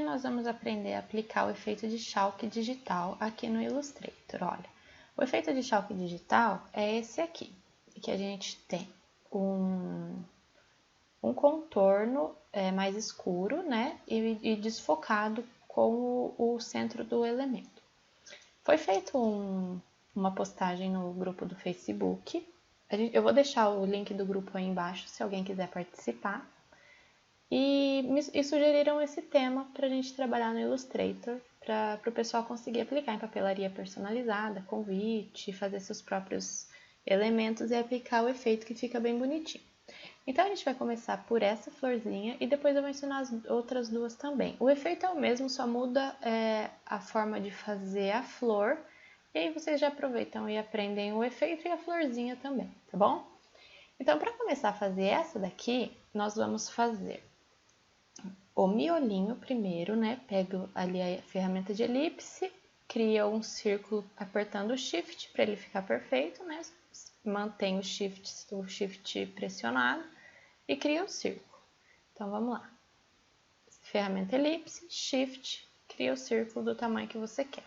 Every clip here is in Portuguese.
nós vamos aprender a aplicar o efeito de chalk digital aqui no Illustrator. Olha, o efeito de chalk digital é esse aqui, que a gente tem um contorno mais escuro, né, e desfocado com o centro do elemento. Foi feito uma postagem no grupo do Facebook. Eu vou deixar o link do grupo aí embaixo, se alguém quiser participar. E sugeriram esse tema para a gente trabalhar no Illustrator, para o pessoal conseguir aplicar em papelaria personalizada, convite, fazer seus próprios elementos e aplicar o efeito que fica bem bonitinho. Então, a gente vai começar por essa florzinha e depois eu vou ensinar as outras duas também. O efeito é o mesmo, só muda a forma de fazer a flor. E aí vocês já aproveitam e aprendem o efeito e a florzinha também, tá bom? Então, para começar a fazer essa daqui, nós vamos fazer o miolinho primeiro, né? Pego ali a ferramenta de elipse, cria um círculo apertando o Shift para ele ficar perfeito, né? Mantém o Shift pressionado e cria um círculo. Então, vamos lá. Ferramenta elipse, Shift, cria o círculo do tamanho que você quer.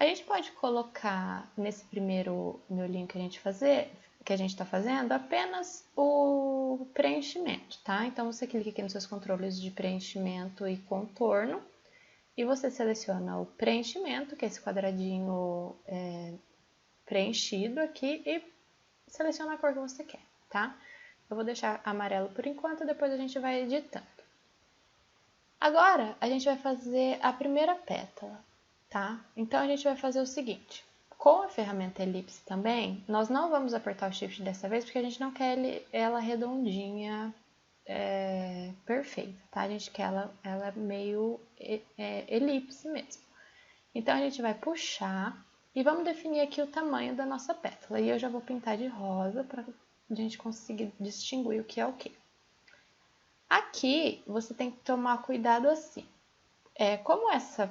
A gente pode colocar nesse primeiro miolinho que a gente está fazendo, apenas o preenchimento, tá? Então, você clica aqui nos seus controles de preenchimento e contorno e você seleciona o preenchimento, que é esse quadradinho preenchido aqui, e seleciona a cor que você quer, tá? Eu vou deixar amarelo por enquanto, depois a gente vai editando. Agora, a gente vai fazer a primeira pétala, tá? Então, a gente vai fazer o seguinte. Com a ferramenta elipse também, nós não vamos apertar o Shift dessa vez, porque a gente não quer ela redondinha, perfeita, tá? A gente quer ela meio elipse mesmo. Então, a gente vai puxar e vamos definir aqui o tamanho da nossa pétala. E eu já vou pintar de rosa para a gente conseguir distinguir o que é o que. Aqui, você tem que tomar cuidado assim. Como essa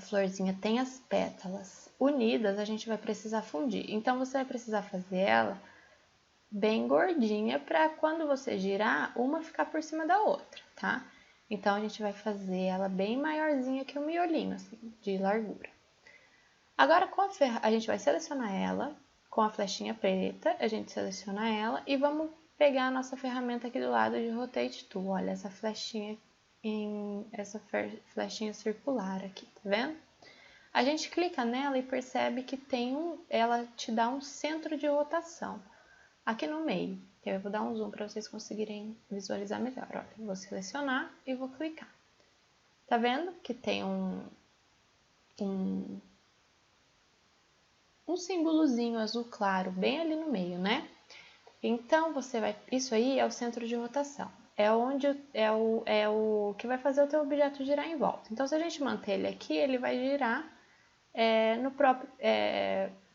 florzinha tem as pétalas unidas, a gente vai precisar fundir. Então, você vai precisar fazer ela bem gordinha para quando você girar, uma ficar por cima da outra, tá? Então, a gente vai fazer ela bem maiorzinha que o miolinho, assim, de largura. Agora, a gente vai selecionar ela com a flechinha preta, a gente seleciona ela e vamos pegar a nossa ferramenta aqui do lado de Rotate Tool. Olha, essa flechinha circular aqui, tá vendo? A gente clica nela e percebe que ela te dá um centro de rotação aqui no meio. Eu vou dar um zoom para vocês conseguirem visualizar melhor. Olha, eu vou selecionar e vou clicar. Tá vendo que tem um símbolozinho azul claro bem ali no meio, né? Então, isso aí é o centro de rotação. É o que vai fazer o teu objeto girar em volta. Então, se a gente manter ele aqui, ele vai girar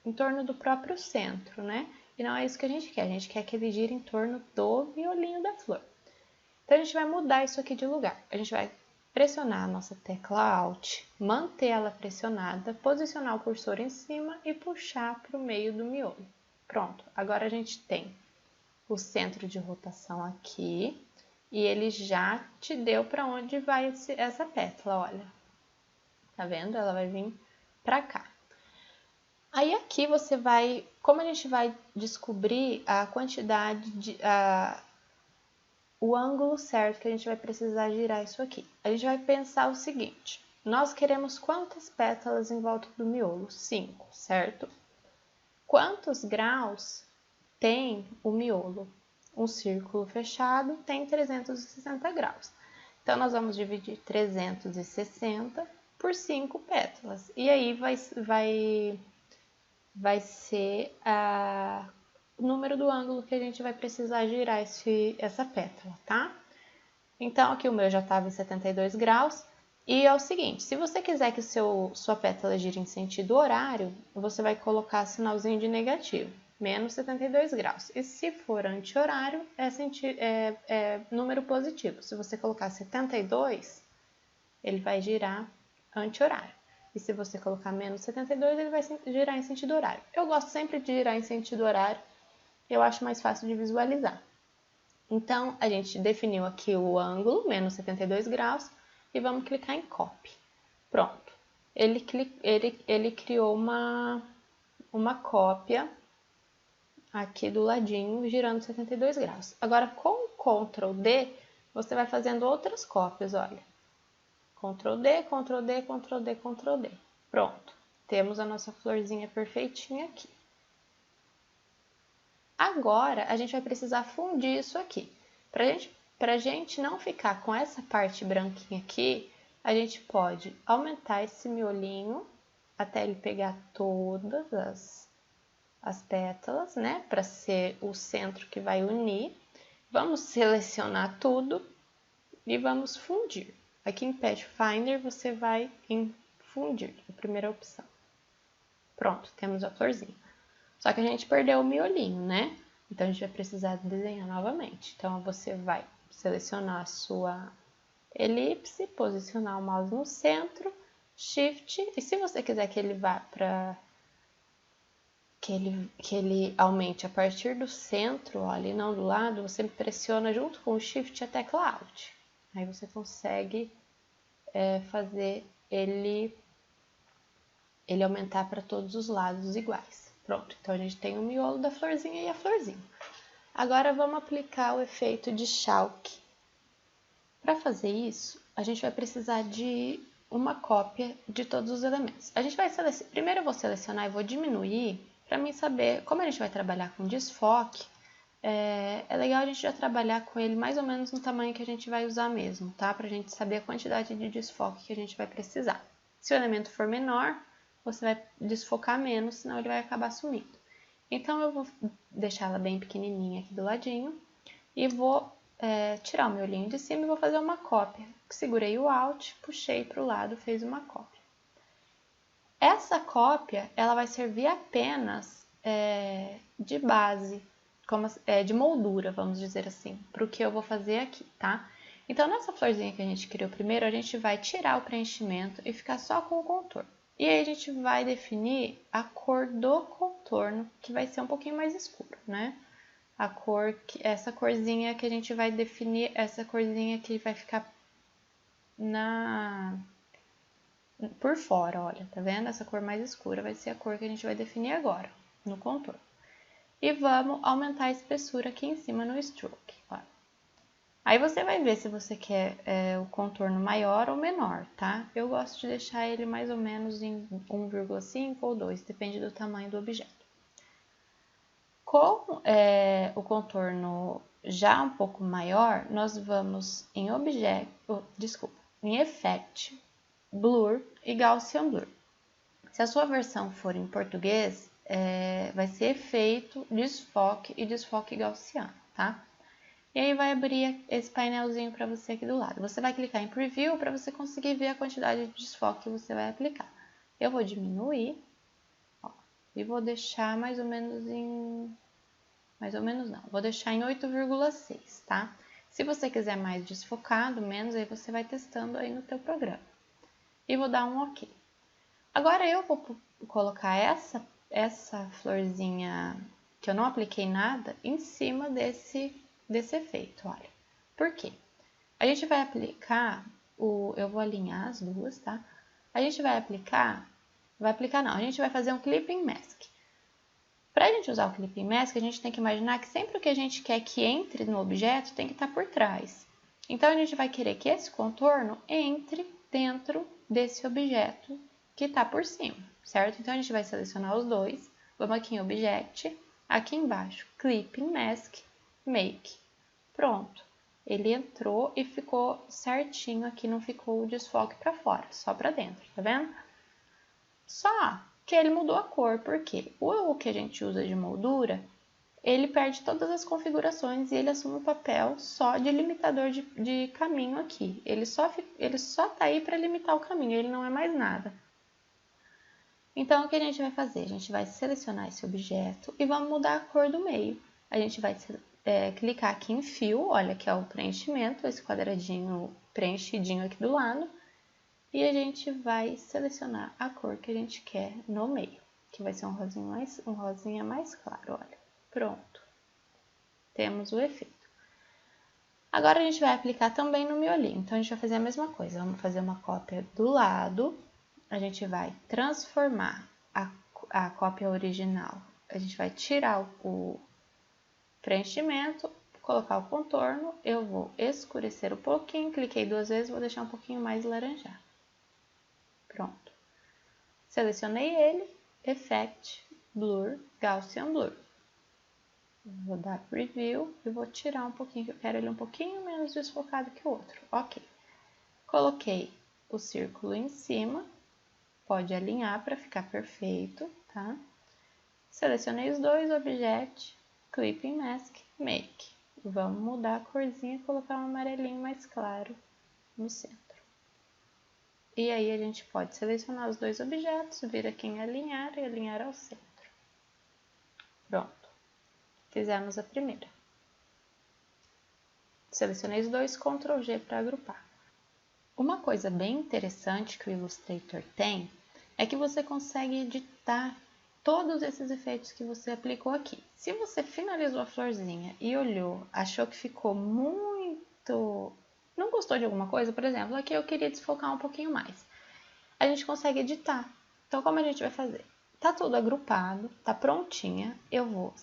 em torno do próprio centro, né? E não é isso que a gente quer. A gente quer que ele gire em torno do miolinho da flor. Então, a gente vai mudar isso aqui de lugar. A gente vai pressionar a nossa tecla Alt, manter ela pressionada, posicionar o cursor em cima e puxar para o meio do miolo. Pronto. Agora, a gente tem o centro de rotação aqui, e ele já te deu para onde vai essa pétala, olha. Tá vendo? Ela vai vir para cá. Aí aqui você vai, como a gente vai descobrir a quantidade o ângulo certo que a gente vai precisar girar isso aqui. A gente vai pensar o seguinte, nós queremos quantas pétalas em volta do miolo? 5, certo? Quantos graus tem o miolo? Um círculo fechado tem 360 graus. Então, nós vamos dividir 360 por 5 pétalas. E aí vai ser o número do ângulo que a gente vai precisar girar essa pétala, tá? Então, aqui o meu já estava em 72 graus. E é o seguinte, se você quiser que sua pétala gire em sentido horário, você vai colocar sinalzinho de negativo, menos 72 graus. E se for anti-horário, é número positivo. Se você colocar 72, ele vai girar anti-horário. E se você colocar menos 72, ele vai girar em sentido horário. Eu gosto sempre de girar em sentido horário, eu acho mais fácil de visualizar. Então, a gente definiu aqui o ângulo, menos 72 graus, e vamos clicar em Copy. Pronto. Ele criou uma cópia aqui do ladinho, girando 72 graus. Agora, com o Ctrl D, você vai fazendo outras cópias, olha. Ctrl D, Ctrl D, Ctrl D, Ctrl D. Pronto. Temos a nossa florzinha perfeitinha aqui. Agora, a gente vai precisar fundir isso aqui. Pra gente não ficar com essa parte branquinha aqui, a gente pode aumentar esse miolinho até ele pegar todas as pétalas, né? Para ser o centro que vai unir. Vamos selecionar tudo e vamos fundir. Aqui em Pathfinder você vai em fundir, a primeira opção. Pronto, temos a florzinha. Só que a gente perdeu o miolinho, né? Então, a gente vai precisar desenhar novamente. Então, você vai selecionar a sua elipse, posicionar o mouse no centro, Shift, e se você quiser que ele vá para... que ele aumente a partir do centro, olha, e não do lado, você pressiona junto com o Shift a tecla Alt. Aí você consegue fazer ele aumentar para todos os lados iguais. Pronto, então a gente tem o miolo da florzinha e a florzinha. Agora vamos aplicar o efeito de Chalk. Para fazer isso, a gente vai precisar de uma cópia de todos os elementos. A gente vai selecionar, primeiro eu vou selecionar e vou diminuir para mim saber, como a gente vai trabalhar com desfoque, é legal a gente já trabalhar com ele mais ou menos no tamanho que a gente vai usar mesmo, tá? Para a gente saber a quantidade de desfoque que a gente vai precisar. Se o elemento for menor, você vai desfocar menos, senão ele vai acabar sumindo. Então, eu vou deixar ela bem pequenininha aqui do ladinho e vou tirar o meu olhinho de cima e vou fazer uma cópia. Segurei o Alt, puxei para o lado, fez uma cópia. Essa cópia, ela vai servir apenas de base, de moldura, vamos dizer assim, para o que eu vou fazer aqui, tá? Então, nessa florzinha que a gente criou primeiro, a gente vai tirar o preenchimento e ficar só com o contorno. E aí a gente vai definir a cor do contorno, que vai ser um pouquinho mais escuro, né? Essa corzinha que a gente vai definir, essa corzinha que vai ficar por fora, olha, tá vendo? Essa cor mais escura vai ser a cor que a gente vai definir agora, no contorno. E vamos aumentar a espessura aqui em cima no stroke, olha. Aí você vai ver se você quer o contorno maior ou menor, tá? Eu gosto de deixar ele mais ou menos em 1,5 ou 2, depende do tamanho do objeto. Com o contorno já um pouco maior, nós vamos em em Effect, Blur e Gaussian Blur. Se a sua versão for em português, vai ser Efeito, Desfoque e Desfoque Gaussiano, tá? E aí vai abrir esse painelzinho para você aqui do lado. Você vai clicar em Preview para você conseguir ver a quantidade de desfoque que você vai aplicar. Eu vou diminuir, ó, e vou deixar mais ou menos em... Mais ou menos não, vou deixar em 8,6, tá? Se você quiser mais desfocado, menos, aí você vai testando aí no teu programa. E vou dar um OK. Agora eu vou colocar essa florzinha que eu não apliquei nada em cima desse efeito, olha. Por quê? A gente vai aplicar eu vou alinhar as duas, tá? A gente vai aplicar não, a gente vai fazer um Clipping Mask. Para a gente usar o Clipping Mask, a gente tem que imaginar que sempre o que a gente quer que entre no objeto tem que estar por trás. Então, a gente vai querer que esse contorno entre dentro desse objeto que está por cima, certo? Então, a gente vai selecionar os dois. Vamos aqui em Object, aqui embaixo, Clipping Mask, Make. Pronto. Ele entrou e ficou certinho aqui, não ficou o desfoque para fora, só para dentro, tá vendo? Só que ele mudou a cor, porque o que a gente usa de moldura, ele perde todas as configurações e ele assume o papel só de limitador de caminho aqui. Ele só tá aí para limitar o caminho, ele não é mais nada. Então, o que a gente vai fazer? A gente vai selecionar esse objeto e vamos mudar a cor do meio. A gente vai clicar aqui em Fill, olha que é o preenchimento, esse quadradinho preenchidinho aqui do lado. E a gente vai selecionar a cor que a gente quer no meio, que vai ser um rosinha mais claro, olha. Pronto. Temos o efeito. Agora a gente vai aplicar também no miolinho. Então, a gente vai fazer a mesma coisa. Vamos fazer uma cópia do lado. A gente vai transformar a cópia original. A gente vai tirar o preenchimento, colocar o contorno. Eu vou escurecer um pouquinho. Cliquei 2 vezes, vou deixar um pouquinho mais laranjado. Pronto. Selecionei ele. Effect, Blur, Gaussian Blur. Vou dar Preview e vou tirar um pouquinho, que eu quero ele um pouquinho menos desfocado que o outro. Ok. Coloquei o círculo em cima. Pode alinhar para ficar perfeito, tá? Selecionei os dois, Object, Clipping Mask, Make. Vamos mudar a corzinha e colocar um amarelinho mais claro no centro. E aí a gente pode selecionar os dois objetos, vir aqui em alinhar e alinhar ao centro. Pronto. Fizemos a primeira. Selecionei os dois, Ctrl G para agrupar. Uma coisa bem interessante que o Illustrator tem é que você consegue editar todos esses efeitos que você aplicou aqui. Se você finalizou a florzinha e olhou, achou que ficou muito... não gostou de alguma coisa, por exemplo, aqui eu queria desfocar um pouquinho mais. A gente consegue editar. Então, como a gente vai fazer? Tá tudo agrupado, tá prontinha. Eu vou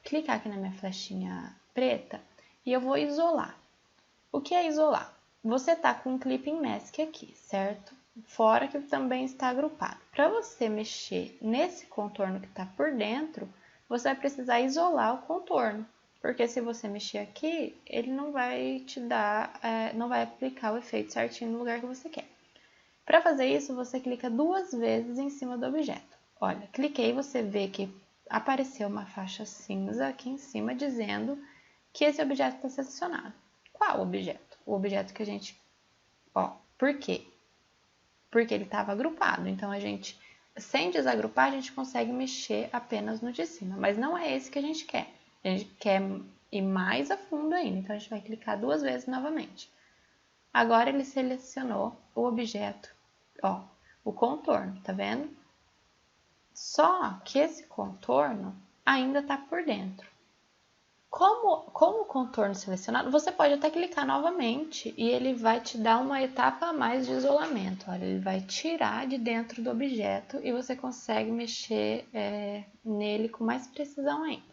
clicar aqui na minha flechinha preta e eu vou isolar. O que é isolar? Você tá com um Clipping Mask aqui, certo? Fora que também está agrupado. Para você mexer nesse contorno que está por dentro, você vai precisar isolar o contorno. Porque se você mexer aqui, ele não vai te dar, não vai aplicar o efeito certinho no lugar que você quer. Para fazer isso, você clica 2 vezes em cima do objeto. Olha, cliquei e você vê que apareceu uma faixa cinza aqui em cima dizendo que esse objeto está selecionado. Qual objeto? O objeto que a gente... por quê? Porque ele estava agrupado. Então, a gente, sem desagrupar, a gente consegue mexer apenas no de cima. Mas não é esse que a gente quer. A gente quer ir mais a fundo ainda. Então, a gente vai clicar 2 vezes novamente. Agora, ele selecionou o objeto, o contorno, tá vendo? Só que esse contorno ainda está por dentro. Como o contorno selecionado, você pode até clicar novamente e ele vai te dar uma etapa a mais de isolamento. Olha, ele vai tirar de dentro do objeto e você consegue mexer nele com mais precisão ainda.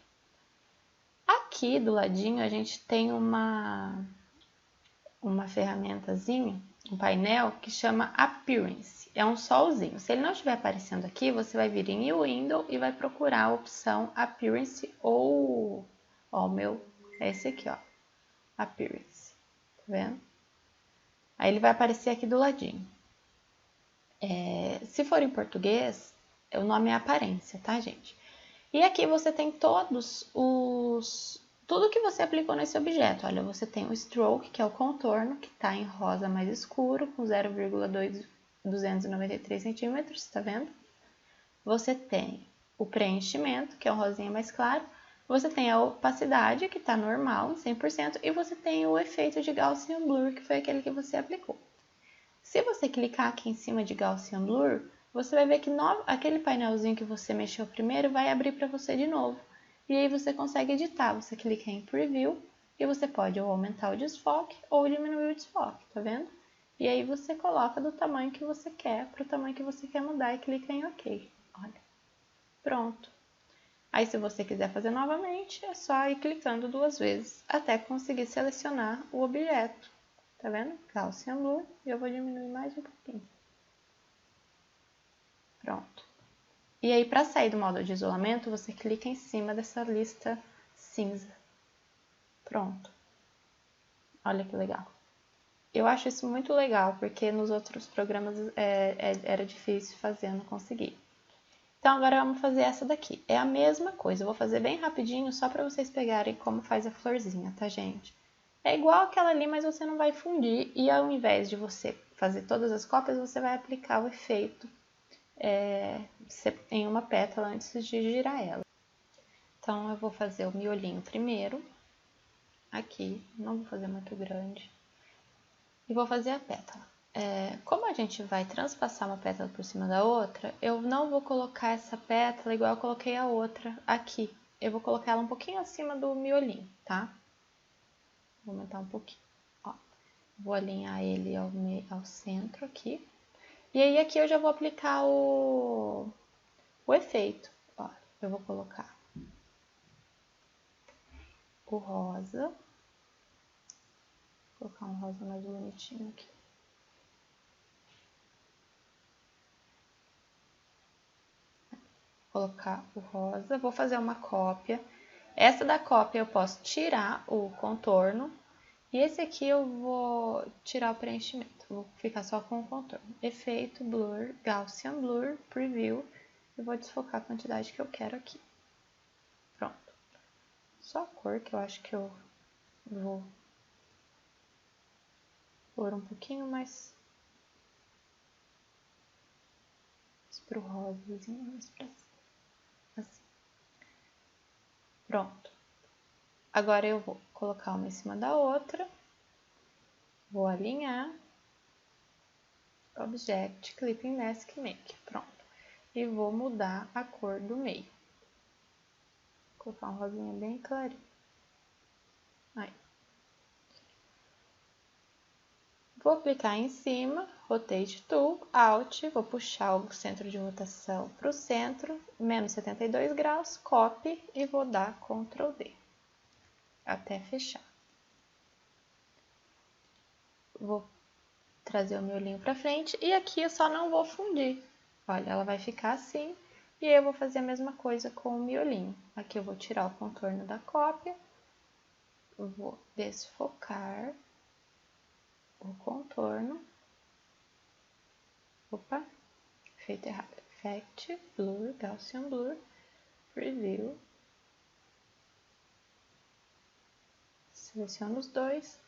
Aqui do ladinho a gente tem uma ferramentazinha, um painel que chama Appearance. É um solzinho. Se ele não estiver aparecendo aqui, você vai vir em Window e vai procurar a opção Appearance ou... o meu é esse aqui, Appearance. Tá vendo? Aí ele vai aparecer aqui do ladinho. Se for em português, o nome é aparência, tá, gente? E aqui você tem tudo que você aplicou nesse objeto. Olha, você tem o Stroke, que é o contorno, que está em rosa mais escuro, com 0,293 centímetros, tá vendo? Você tem o preenchimento, que é um rosinha mais claro. Você tem a opacidade, que está normal, 100%, e você tem o efeito de Gaussian Blur, que foi aquele que você aplicou. Se você clicar aqui em cima de Gaussian Blur, você vai ver que aquele painelzinho que você mexeu primeiro vai abrir para você de novo. E aí você consegue editar. Você clica em Preview e você pode ou aumentar o desfoque ou diminuir o desfoque, tá vendo? E aí você coloca do tamanho que você quer para o tamanho que você quer mudar e clica em OK. Olha, pronto. Aí, se você quiser fazer novamente, é só ir clicando 2 vezes até conseguir selecionar o objeto. Tá vendo? Gaussian Blur. E eu vou diminuir mais um pouquinho. Pronto. E aí, para sair do modo de isolamento, você clica em cima dessa lista cinza. Pronto. Olha que legal. Eu acho isso muito legal, porque nos outros programas era difícil fazer, eu não consegui. Então, agora vamos fazer essa daqui. É a mesma coisa, eu vou fazer bem rapidinho, só para vocês pegarem como faz a florzinha, tá, gente? É igual aquela ali, mas você não vai fundir. E ao invés de você fazer todas as cópias, você vai aplicar o efeito em uma pétala antes de girar ela. Então, eu vou fazer o miolinho primeiro. Aqui, não vou fazer muito grande. E vou fazer a pétala. Como a gente vai transpassar uma pétala por cima da outra, eu não vou colocar essa pétala igual eu coloquei a outra aqui. Eu vou colocar ela um pouquinho acima do miolinho, tá? Vou aumentar um pouquinho. Ó, vou alinhar ele ao centro aqui. E aí aqui eu já vou aplicar o efeito. Ó, eu vou colocar o rosa. Vou colocar um rosa mais bonitinho aqui. Vou colocar o rosa. Vou fazer uma cópia. Essa da cópia eu posso tirar o contorno. E esse aqui eu vou tirar o preenchimento. Vou ficar só com o contorno. Efeito, Blur, Gaussian Blur, Preview. E vou desfocar a quantidade que eu quero aqui. Pronto. Só a cor que eu acho que eu vou pôr um pouquinho mais pro rosazinho, mais pra cima. Assim. Pronto. Agora eu vou colocar uma em cima da outra. Vou alinhar. Object, Clipping Mask, Make. Pronto. E vou mudar a cor do meio. Vou colocar um rosinha bem clarinho. Aí. Vou aplicar em cima, Rotate Tool, Alt, vou puxar o centro de rotação para o centro, menos 72 graus, Copy e vou dar Ctrl D, até fechar. Vou trazer o miolinho para frente e aqui eu só não vou fundir. Olha, ela vai ficar assim e aí eu vou fazer a mesma coisa com o miolinho. Aqui eu vou tirar o contorno da cópia, vou desfocar o contorno. Opa, feito errado. Effect, Blur, Gaussian Blur, Preview. Seleciono os dois.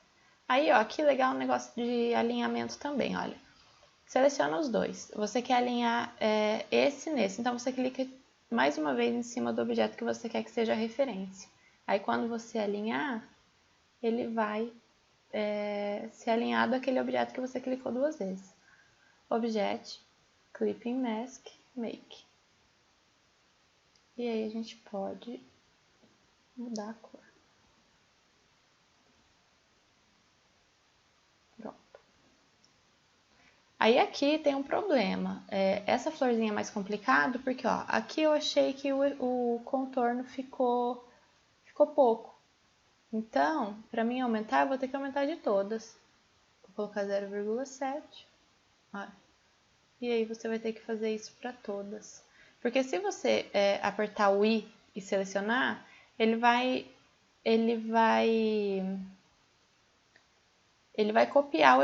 Aí, ó, que legal o negócio de alinhamento também, olha. Seleciona os dois. Você quer alinhar esse nesse, então você clica mais uma vez em cima do objeto que você quer que seja a referência. Aí, quando você alinhar, ele vai ser alinhado àquele objeto que você clicou duas vezes. Object, Clipping Mask, Make. E aí a gente pode mudar a cor. Pronto. Aí aqui tem um problema. Essa florzinha é mais complicado porque, ó, aqui eu achei que o contorno ficou pouco. Então, para mim aumentar, eu vou ter que aumentar de todas. Vou colocar 0,7. E aí você vai ter que fazer isso para todas. Porque se você apertar o I e selecionar, ele vai copiar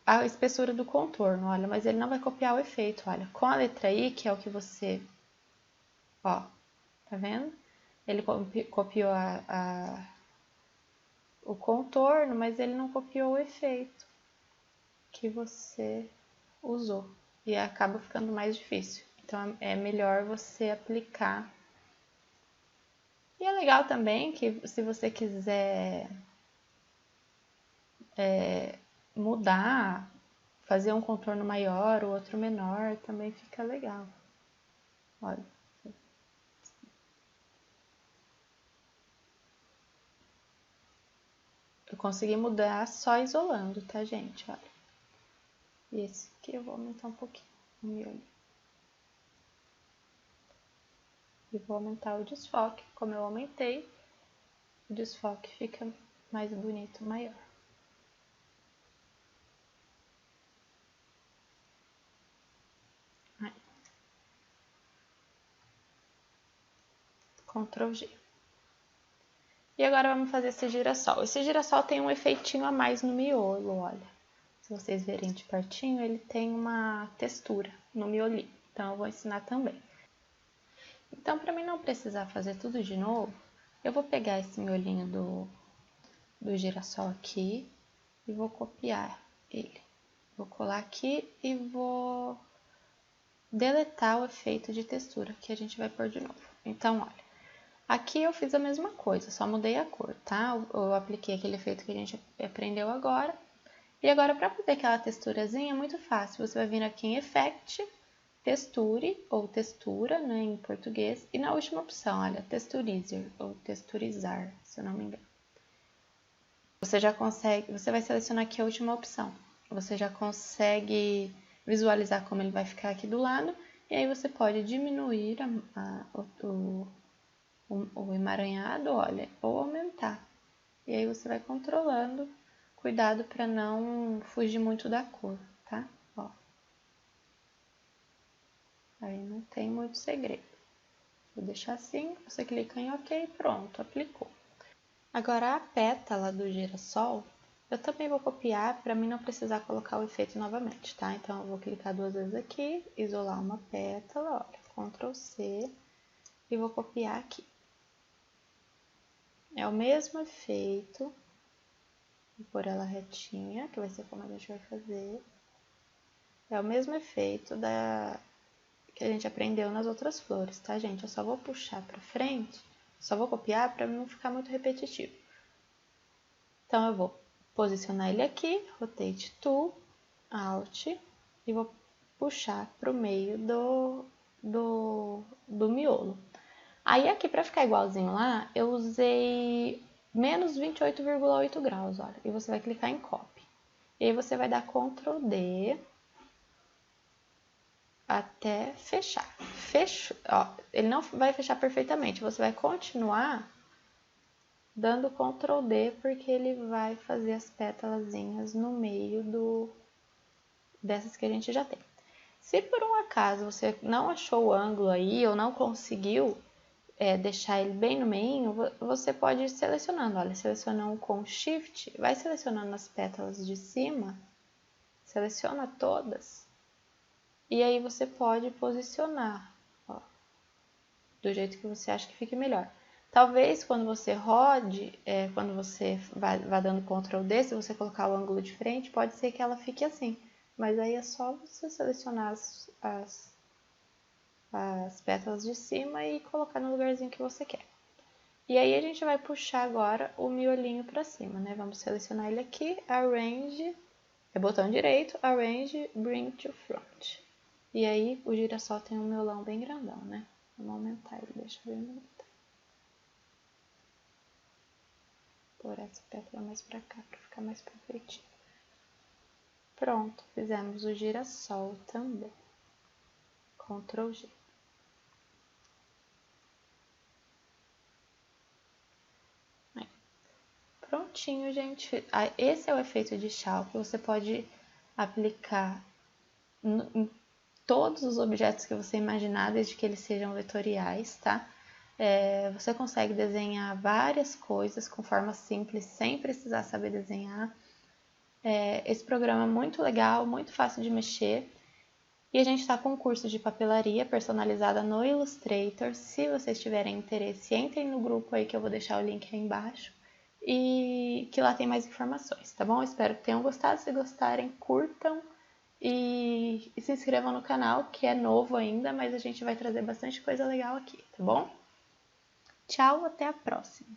a espessura do contorno, olha, mas ele não vai copiar o efeito, olha. Com a letra I, que é o que você, ó, tá vendo? Ele copiou o contorno, mas ele não copiou o efeito que você usou. E acaba ficando mais difícil. Então, é melhor você aplicar. E é legal também que se você quiser mudar, fazer um contorno maior, o outro menor, também fica legal. Olha. Eu consegui mudar só isolando, tá, gente? Olha. E esse aqui eu vou aumentar um pouquinho o miolo. E vou aumentar o desfoque. Como eu aumentei, o desfoque fica mais bonito, maior. Aí. Ctrl G. E agora vamos fazer esse girassol. Esse girassol tem um efeitinho a mais no miolo, olha. Se vocês verem de pertinho, ele tem uma textura no miolinho. Então, eu vou ensinar também. Então, para mim não precisar fazer tudo de novo, eu vou pegar esse miolinho do girassol aqui e vou copiar ele. Vou colar aqui e vou deletar o efeito de textura, que a gente vai pôr de novo. Então, olha, aqui eu fiz a mesma coisa, só mudei a cor, tá? Eu apliquei aquele efeito que a gente aprendeu agora. E agora, para fazer aquela texturazinha, é muito fácil. Você vai vir aqui em Effect, Texture, ou Textura, né, em português. E na última opção, olha, Texturizer, ou Texturizar, se eu não me engano. você já consegue, você vai selecionar aqui a última opção. Você já consegue visualizar como ele vai ficar aqui do lado, e aí você pode diminuir o emaranhado, olha, ou aumentar. E aí você vai controlando, cuidado para não fugir muito da cor, tá? Ó. Aí não tem muito segredo. Vou deixar assim, você clica em OK, pronto, aplicou. Agora a pétala do girassol, eu também vou copiar para mim não precisar colocar o efeito novamente, tá? Então eu vou clicar 2 vezes aqui, isolar uma pétala, olha, Ctrl C, e vou copiar aqui. É o mesmo efeito, vou pôr ela retinha, que vai ser como a gente vai fazer. É o mesmo efeito que a gente aprendeu nas outras flores, tá, gente? Eu só vou puxar para frente, só vou copiar para não ficar muito repetitivo. Então, eu vou posicionar ele aqui, Rotate Tool, Alt, e vou puxar para o meio do miolo. Aí, aqui, para ficar igualzinho lá, eu usei menos 28,8 graus, olha. E você vai clicar em Copy. E aí, você vai dar Ctrl D até fechar. Fechou, ó, ele não vai fechar perfeitamente, você vai continuar dando Ctrl D, porque ele vai fazer as pétalazinhas no meio dessas que a gente já tem. Se por um acaso você não achou o ângulo aí, ou não conseguiu deixar ele bem no meio, você pode ir selecionando. Olha, selecionando com Shift, vai selecionando as pétalas de cima, seleciona todas, e aí você pode posicionar, ó, do jeito que você acha que fique melhor. Talvez quando você rode, quando você vá dando Ctrl D, se você colocar o ângulo de frente, pode ser que ela fique assim. Mas aí é só você selecionar as pétalas de cima e colocar no lugarzinho que você quer. E aí a gente vai puxar agora o miolinho para cima, né? Vamos selecionar ele aqui, Arrange, botão direito, Arrange, Bring to Front. E aí o girassol tem um miolão bem grandão, né? Vamos aumentar ele, deixa eu ver. Pôr essa pétala mais pra cá, pra ficar mais perfeitinho. Pronto, fizemos o girassol também. Ctrl G. Aí. Prontinho, gente. Esse é o efeito de chá que você pode aplicar em todos os objetos que você imaginar, desde que eles sejam vetoriais, tá? Você consegue desenhar várias coisas com forma simples, sem precisar saber desenhar. Esse programa é muito legal, muito fácil de mexer. E a gente está com um curso de papelaria personalizada no Illustrator. Se vocês tiverem interesse, entrem no grupo aí que eu vou deixar o link aí embaixo. E que lá tem mais informações, tá bom? Espero que tenham gostado. Se gostarem, curtam e se inscrevam no canal, que é novo ainda, mas a gente vai trazer bastante coisa legal aqui, tá bom? Tchau, até a próxima!